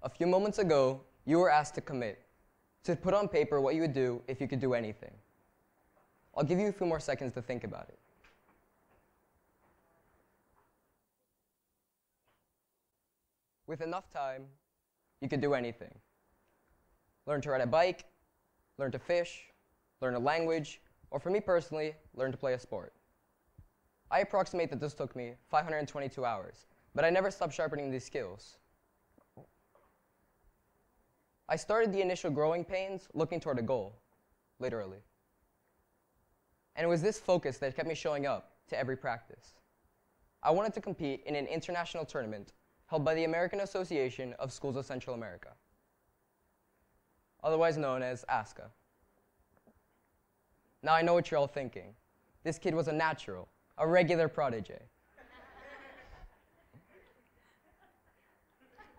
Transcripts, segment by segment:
A few moments ago, you were asked to commit, to put on paper what you would do if you could do anything. I'll give you a few more seconds to think about it. With enough time, you could do anything. Learn to ride a bike, learn to fish, learn a language, or for me personally, learn to play a sport. I approximate that this took me 522 hours, but I never stopped sharpening these skills. I started the initial growing pains looking toward a goal, literally. And it was this focus that kept me showing up to every practice. I wanted to compete in an international tournament held by the American Association of Schools of Central America, otherwise known as ASCA. Now I know what you're all thinking. This kid was a natural, a regular prodigy.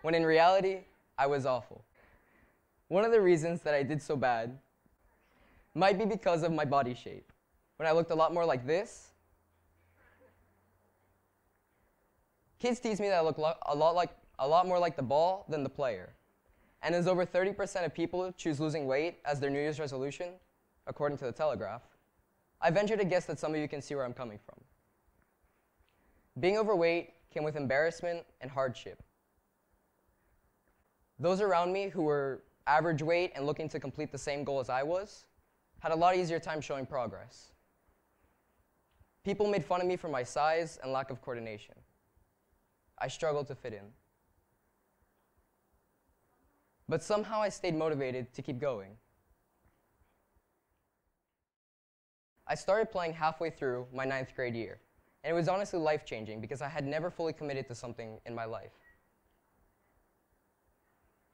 When in reality, I was awful. One of the reasons that I did so bad might be because of my body shape. When I looked a lot more like this, kids tease me that I look a lot more like the ball than the player. And as over 30% of people choose losing weight as their New Year's resolution, according to the Telegraph, I venture to guess that some of you can see where I'm coming from. Being overweight came with embarrassment and hardship. Those around me who were average weight and looking to complete the same goal as I was had a lot easier time showing progress. People made fun of me for my size and lack of coordination. I struggled to fit in. But somehow I stayed motivated to keep going. I started playing halfway through my 9th grade year, and it was honestly life-changing because I had never fully committed to something in my life.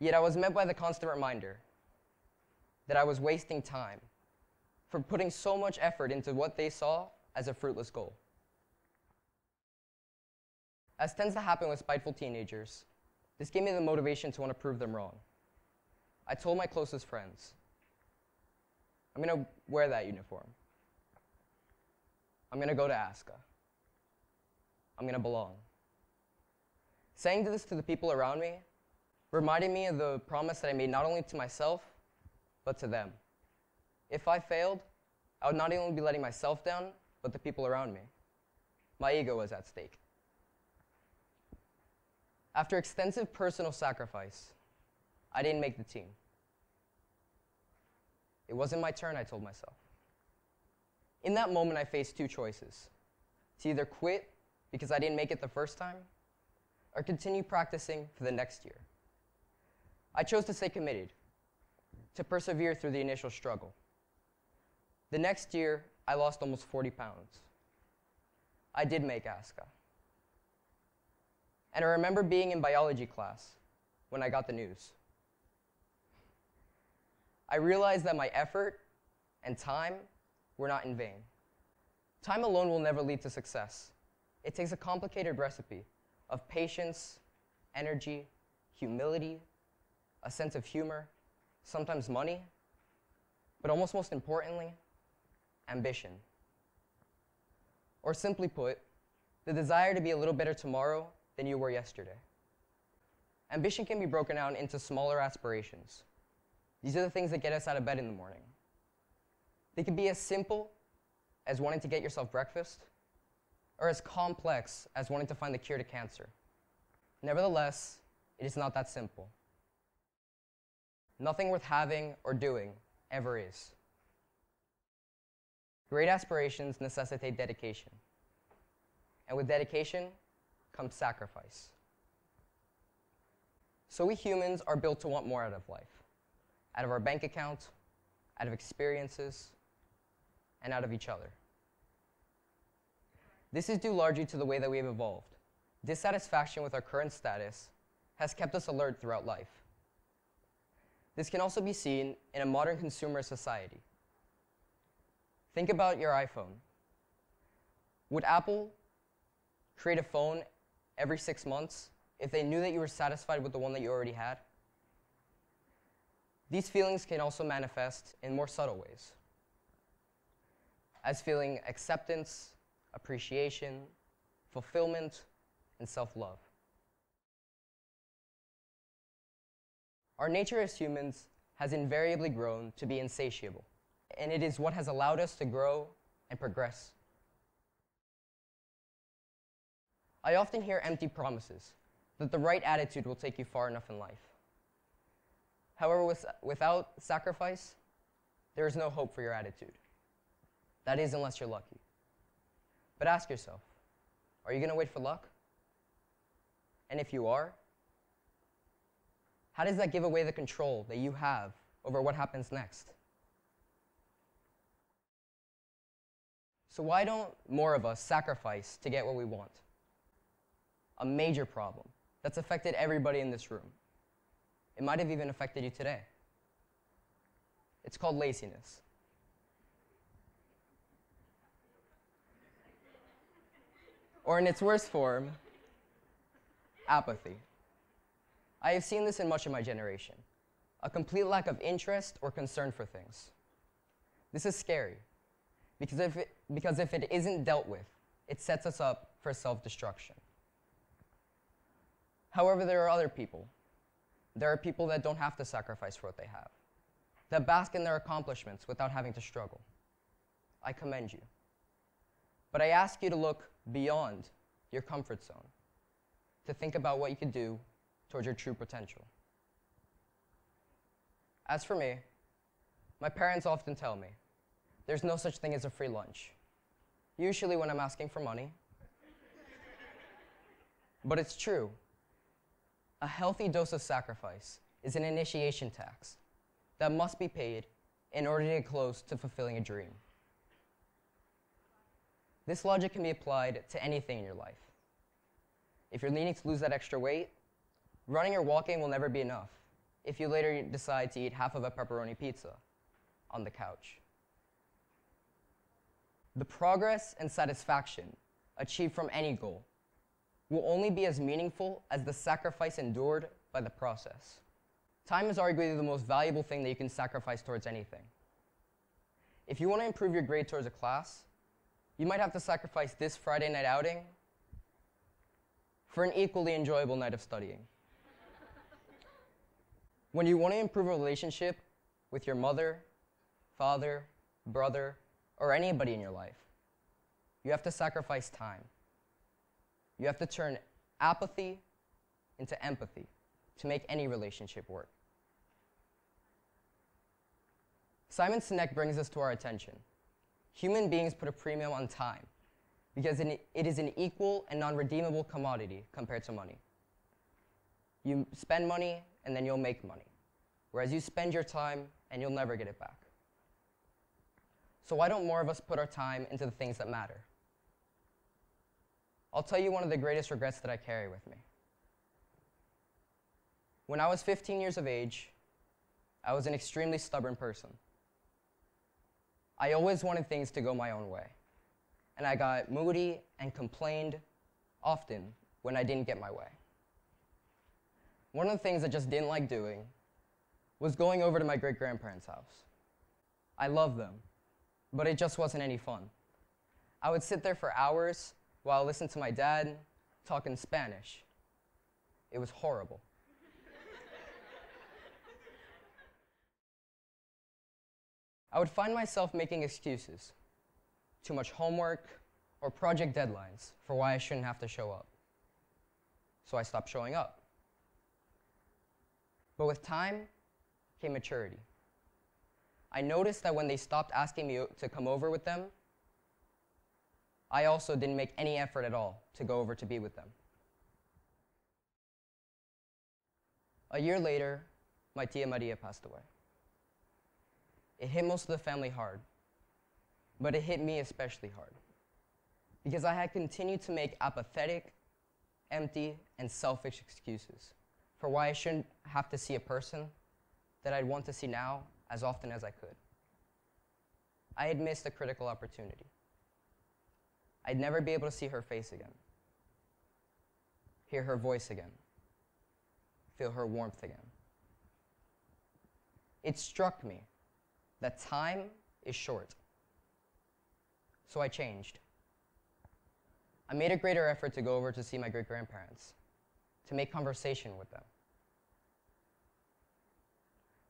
Yet I was met by the constant reminder that I was wasting time for putting so much effort into what they saw as a fruitless goal. As tends to happen with spiteful teenagers, this gave me the motivation to want to prove them wrong. I told my closest friends, I'm going to wear that uniform. I'm going to go to ASCA. I'm going to belong. Saying this to the people around me reminded me of the promise that I made not only to myself, but to them. If I failed, I would not only be letting myself down, but the people around me. My ego was at stake. After extensive personal sacrifice, I didn't make the team. It wasn't my turn, I told myself. In that moment, I faced two choices: to either quit because I didn't make it the first time, or continue practicing for the next year. I chose to stay committed, to persevere through the initial struggle. The next year, I lost almost 40 pounds. I did make ASCA. And I remember being in biology class when I got the news. I realized that my effort and time were not in vain. Time alone will never lead to success. It takes a complicated recipe of patience, energy, humility, a sense of humor, sometimes money, but almost most importantly, ambition. Or simply put, the desire to be a little better tomorrow than you were yesterday. Ambition can be broken down into smaller aspirations. These are the things that get us out of bed in the morning. They can be as simple as wanting to get yourself breakfast, or as complex as wanting to find the cure to cancer. Nevertheless, it is not that simple. Nothing worth having or doing ever is. Great aspirations necessitate dedication. And with dedication comes sacrifice. So we humans are built to want more out of life, out of our bank account, out of experiences, and out of each other. This is due largely to the way that we have evolved. Dissatisfaction with our current status has kept us alert throughout life. This can also be seen in a modern consumer society. Think about your iPhone. Would Apple create a phone every 6 months if they knew that you were satisfied with the one that you already had? These feelings can also manifest in more subtle ways, as feeling acceptance, appreciation, fulfillment, and self-love. Our nature as humans has invariably grown to be insatiable, and it is what has allowed us to grow and progress. I often hear empty promises that the right attitude will take you far enough in life. However, without sacrifice, there is no hope for your attitude. That is, unless you're lucky. But ask yourself, are you going to wait for luck? And if you are, how does that give away the control that you have over what happens next? So why don't more of us sacrifice to get what we want? A major problem that's affected everybody in this room. It might have even affected you today. It's called laziness. Or in its worst form, apathy. I have seen this in much of my generation, a complete lack of interest or concern for things. This is scary, because if it isn't dealt with, it sets us up for self-destruction. However, there are other people. There are people that don't have to sacrifice for what they have, that bask in their accomplishments without having to struggle. I commend you. But I ask you to look beyond your comfort zone, to think about what you could do towards your true potential. As for me, my parents often tell me, there's no such thing as a free lunch, usually when I'm asking for money. But it's true. A healthy dose of sacrifice is an initiation tax that must be paid in order to get close to fulfilling a dream. This logic can be applied to anything in your life. If you're needing to lose that extra weight, running or walking will never be enough if you later decide to eat half of a pepperoni pizza on the couch. The progress and satisfaction achieved from any goal will only be as meaningful as the sacrifice endured by the process. Time is arguably the most valuable thing that you can sacrifice towards anything. If you want to improve your grade towards a class, you might have to sacrifice this Friday night outing for an equally enjoyable night of studying. When you want to improve a relationship with your mother, father, brother, or anybody in your life, you have to sacrifice time. You have to turn apathy into empathy to make any relationship work. Simon Sinek brings this to our attention. Human beings put a premium on time because it is an equal and non-redeemable commodity compared to money. You spend money and then you'll make money, whereas you spend your time and you'll never get it back. So why don't more of us put our time into the things that matter? I'll tell you one of the greatest regrets that I carry with me. When I was 15 years of age, I was an extremely stubborn person. I always wanted things to go my own way, and I got moody and complained often when I didn't get my way. One of the things I just didn't like doing was going over to my great-grandparents' house. I loved them, but it just wasn't any fun. I would sit there for hours while I listened to my dad talk in Spanish. It was horrible. I would find myself making excuses, too much homework, or project deadlines for why I shouldn't have to show up. So I stopped showing up. But with time came maturity. I noticed that when they stopped asking me to come over with them, I also didn't make any effort at all to go over to be with them. A year later, my tia Maria passed away. It hit most of the family hard, but it hit me especially hard because I had continued to make apathetic, empty, and selfish excuses for why I shouldn't have to see a person that I'd want to see now as often as I could. I had missed a critical opportunity. I'd never be able to see her face again, hear her voice again, feel her warmth again. It struck me that time is short. So I changed. I made a greater effort to go over to see my great-grandparents, to make conversation with them.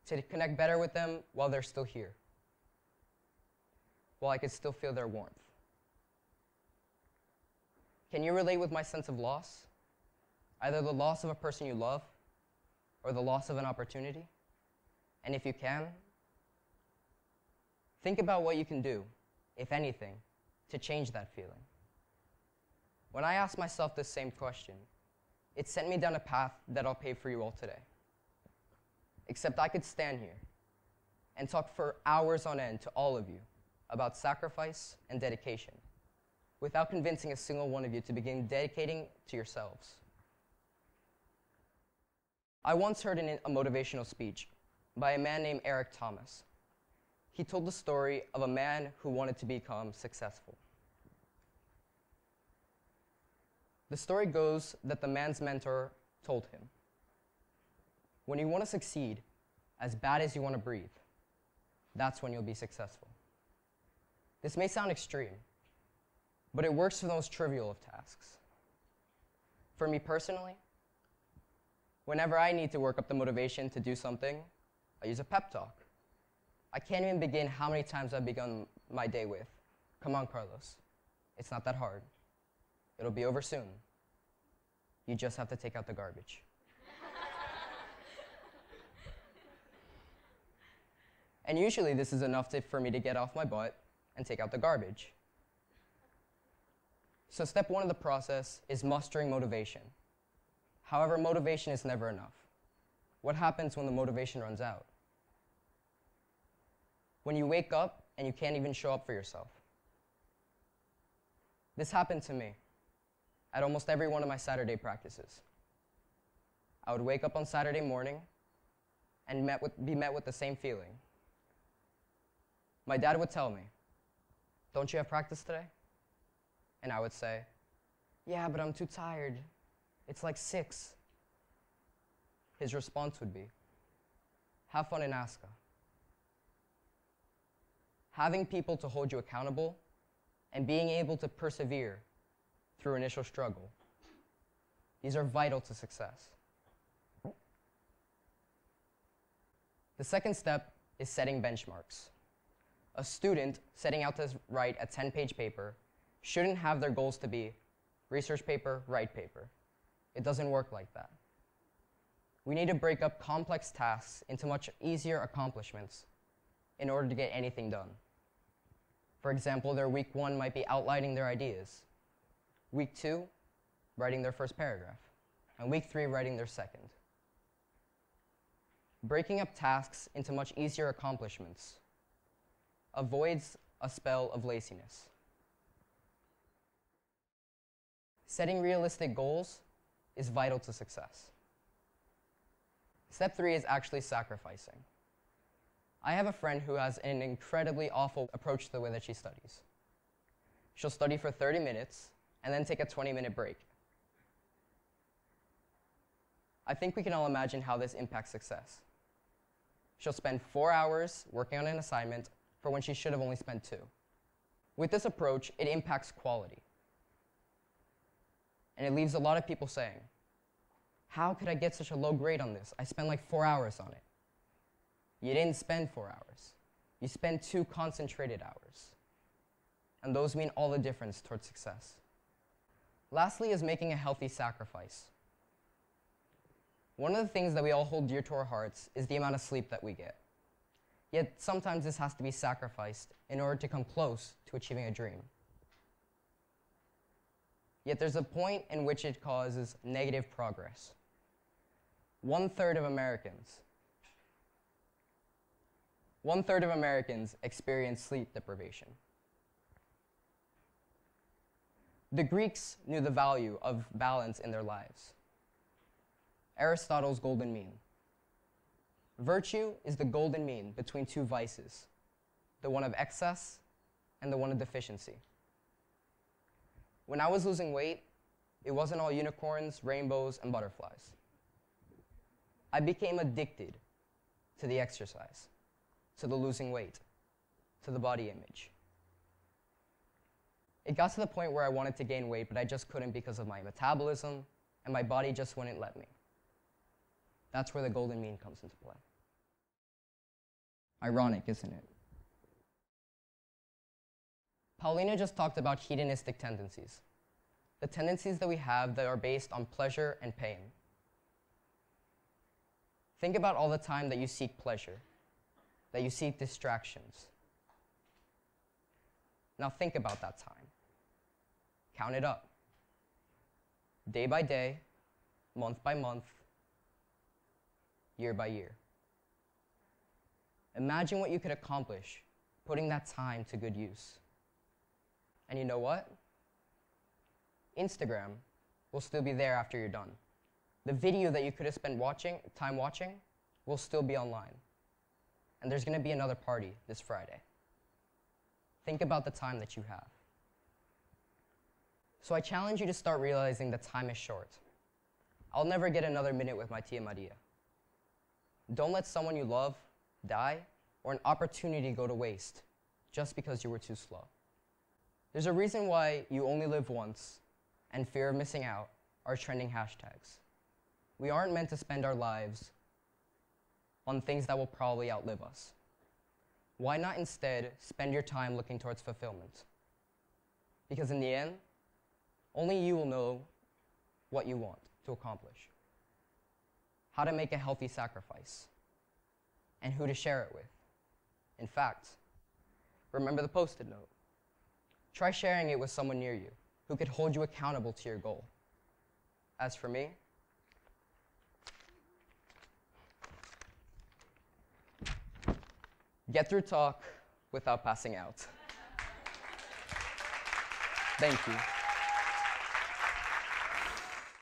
to connect better with them while they're still here, while I could still feel their warmth. Can you relate with my sense of loss? Either the loss of a person you love or the loss of an opportunity? And if you can, think about what you can do, if anything, to change that feeling. When I asked myself this same question, it sent me down a path that I'll pave for you all today. Except I could stand here and talk for hours on end to all of you about sacrifice and dedication without convincing a single one of you to begin dedicating to yourselves. I once heard a motivational speech by a man named Eric Thomas. He told the story of a man who wanted to become successful. The story goes that the man's mentor told him, "When you want to succeed as bad as you want to breathe, that's when you'll be successful." This may sound extreme, but it works for the most trivial of tasks. For me personally, whenever I need to work up the motivation to do something, I use a pep talk. I can't even begin how many times I've begun my day with, "Come on, Carlos, it's not that hard. It'll be over soon. You just have to take out the garbage." And usually this is enough for me to get off my butt and take out the garbage. So step one of the process is mustering motivation. However, motivation is never enough. What happens when the motivation runs out? When you wake up and you can't even show up for yourself. This happened to me at almost every one of my Saturday practices. I would wake up on Saturday morning and be met with the same feeling. My dad would tell me, "Don't you have practice today?" And I would say, "Yeah, but I'm too tired. It's like 6. His response would be, "Have fun in ASCA." Having people to hold you accountable and being able to persevere through initial struggle, these are vital to success. The second step is setting benchmarks. A student setting out to write a 10-page paper shouldn't have their goals to be research paper, write paper. It doesn't work like that. We need to break up complex tasks into much easier accomplishments in order to get anything done. For example, their week 1 might be outlining their ideas, week 2, writing their first paragraph, and week 3, writing their second. Breaking up tasks into much easier accomplishments avoids a spell of laziness. Setting realistic goals is vital to success. Step 3 is actually sacrificing. I have a friend who has an incredibly awful approach to the way that she studies. She'll study for 30 minutes and then take a 20-minute break. I think we can all imagine how this impacts success. She'll spend 4 hours working on an assignment for when she should have only spent 2. With this approach, it impacts quality. And it leaves a lot of people saying, "How could I get such a low grade on this? I spent like 4 hours on it." You didn't spend 4 hours. You spent 2 concentrated hours. And those mean all the difference towards success. Lastly is making a healthy sacrifice. One of the things that we all hold dear to our hearts is the amount of sleep that we get. Yet sometimes this has to be sacrificed in order to come close to achieving a dream. Yet there's a point in which it causes negative progress. 1/3 of Americans experience sleep deprivation. The Greeks knew the value of balance in their lives. Aristotle's golden mean. Virtue is the golden mean between 2 vices, the one of excess and the one of deficiency. When I was losing weight, it wasn't all unicorns, rainbows, and butterflies. I became addicted to the exercise, to the losing weight, to the body image. It got to the point where I wanted to gain weight, but I just couldn't because of my metabolism, and my body just wouldn't let me. That's where the golden mean comes into play. Ironic, isn't it? Paulina just talked about hedonistic tendencies, the tendencies that we have that are based on pleasure and pain. Think about all the time that you seek pleasure, that you seek distractions. Now think about that time. Count it up. Day by day, month by month, year by year. Imagine what you could accomplish putting that time to good use. And you know what? Instagram will still be there after you're done. The video that you could have spent time watching will still be online. And there's going to be another party this Friday. Think about the time that you have. So I challenge you to start realizing that time is short. I'll never get another minute with my tia Maria. Don't let someone you love die or an opportunity go to waste just because you were too slow. There's a reason why you only live once and fear of missing out are trending hashtags. We aren't meant to spend our lives on things that will probably outlive us. Why not instead spend your time looking towards fulfillment? Because in the end, only you will know what you want to accomplish, how to make a healthy sacrifice, and who to share it with. In fact, remember the Post-it note. Try sharing it with someone near you who could hold you accountable to your goal. As for me, get through talk without passing out. Thank you.